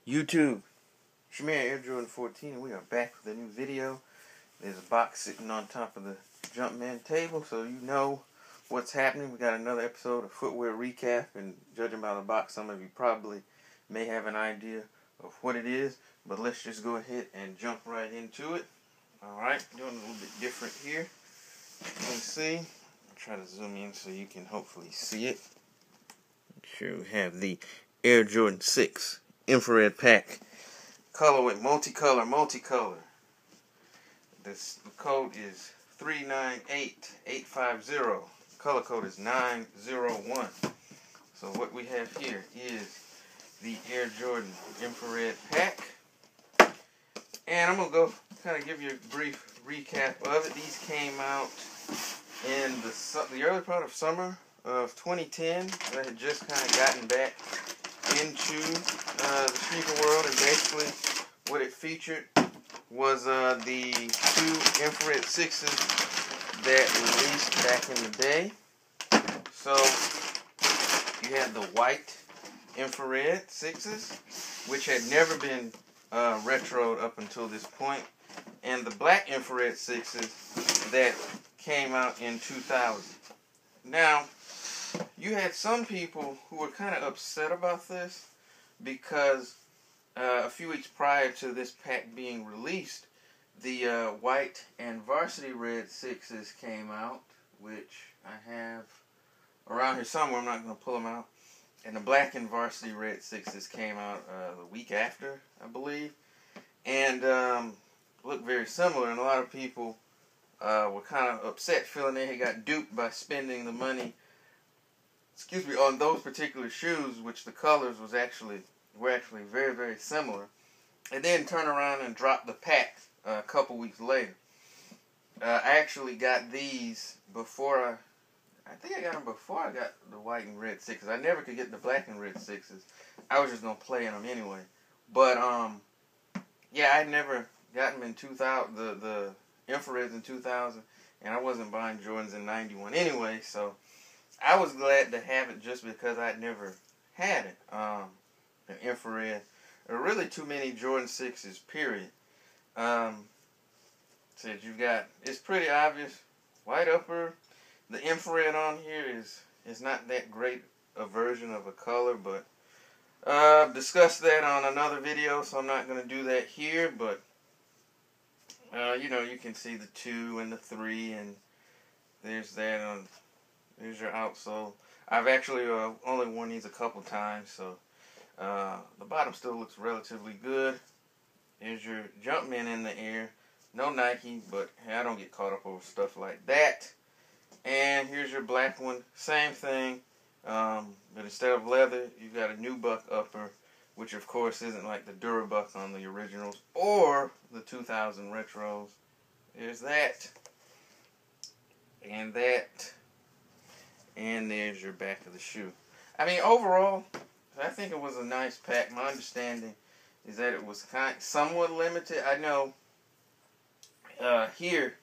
YouTube, Shamir Air Jordan 14, and we are back with a new video. There's a box sitting on top of the Jumpman table, so you know what's happening. We got another episode of Footwear Recap, and judging by the box, some of you probably may have an idea of what it is, but let's just go ahead and jump right into it. Alright, doing a little bit different here. You can see, I'll try to zoom in so you can hopefully see it. Make sure we have the Air Jordan 6 infrared pack, colorway, multicolor. The code is 398850. Color code is 901. So what we have here is the Air Jordan infrared pack, and I'm gonna go kind of give you a brief recap of it. These came out in the early part of summer of 2010. I had just kind of gotten back into the sneaker world, and basically what it featured was the two infrared 6s that released back in the day. So you had the white infrared 6s, which had never been retroed up until this point, and the black infrared 6s that came out in 2000. Now, you had some people who were kind of upset about this because a few weeks prior to this pack being released, the white and varsity red 6s came out, which I have around here somewhere. I'm not going to pull them out. And the black and varsity red 6s came out the week after, I believe, and looked very similar. And a lot of people were kind of upset, feeling they had got duped by spending the money, on those particular shoes, which the colors were actually very, very similar, and then turn around and drop the pack a couple weeks later. I actually got these before I think I got them before I got the white and red 6s. I never could get the black and red 6s. I was just gonna play in them anyway. But yeah, I never got them in 2000. The infrareds in 2000, and I wasn't buying Jordans in '91 anyway. So I was glad to have it just because I'd never had it. An infrared. There are really too many Jordan 6s, period. Said you've got, it's pretty obvious, white upper. The infrared on here is not that great a version of a color, but I've discussed that on another video, so I'm not going to do that here. But you know, you can see the 2 and the 3, and there's that on. There's your outsole. I've actually only worn these a couple times, so the bottom still looks relatively good. Here's your Jumpman in the air. No Nike, but hey, I don't get caught up over stuff like that. And here's your black one. Same thing, but instead of leather, you've got a nubuck upper, which of course isn't like the Durabuck on the originals or the 2000 retros. There's that. And that. And there's your back of the shoe. I mean, overall, I think it was a nice pack. My understanding is that it was somewhat limited. I know here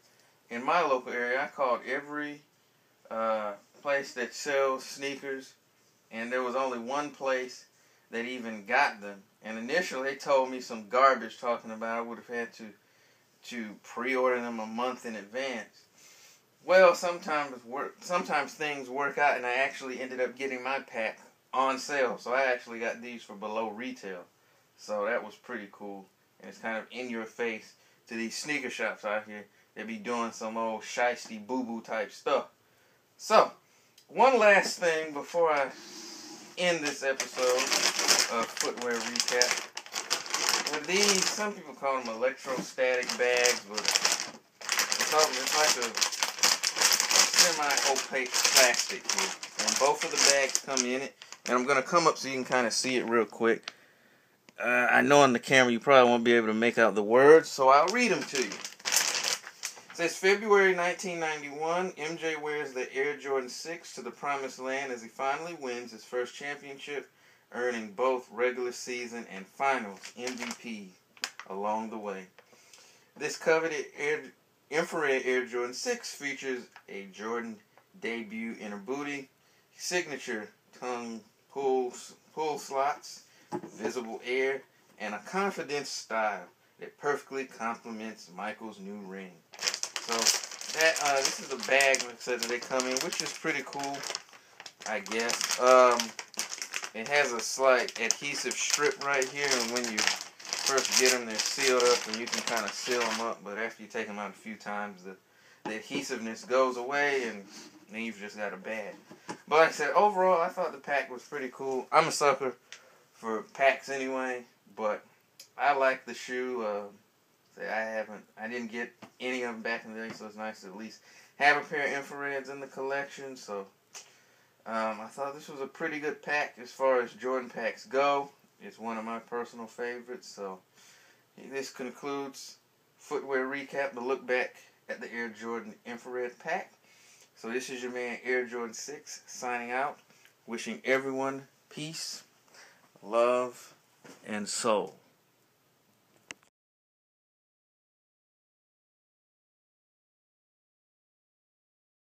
in my local area, I called every place that sells sneakers, and there was only one place that even got them. And initially, they told me some garbage talking about I would have had to pre-order them a month in advance. Well, sometimes things work out, and I actually ended up getting my pack on sale. So I actually got these for below retail. So that was pretty cool. And it's kind of in your face to these sneaker shops out here that be doing some old shiesty boo-boo type stuff. So, one last thing before I end this episode of Footwear Recap. With these, some people call them electrostatic bags, but it's like a semi-opaque plastic here, and both of the bags come in it, and I'm going to come up so you can kind of see it real quick. I know on the camera you probably won't be able to make out the words, so I'll read them to you. It says, February 1991, MJ wears the Air Jordan 6 to the promised land as he finally wins his first championship, earning both regular season and finals MVP along the way. This coveted infrared Air Jordan 6 features a Jordan debut inner booty, signature tongue pull slots, visible air, and a confidence style that perfectly complements Michael's new ring. So that this is a bag, like I said, that they come in, which is pretty cool, I guess. It has a slight adhesive strip right here, and when you first get them, they're sealed up, and you can kind of seal them up. But after you take them out a few times, the adhesiveness goes away, and then you've just got a bag. But like I said, overall, I thought the pack was pretty cool. I'm a sucker for packs anyway, but I like the shoe. I didn't get any of them back in the day, so it's nice to at least have a pair of infrareds in the collection. So I thought this was a pretty good pack as far as Jordan packs go. It's one of my personal favorites. So this concludes Footwear Recap, the look back at the Air Jordan Infrared Pack. So this is your man Air Jordan 6 signing out, wishing everyone peace, love, and soul.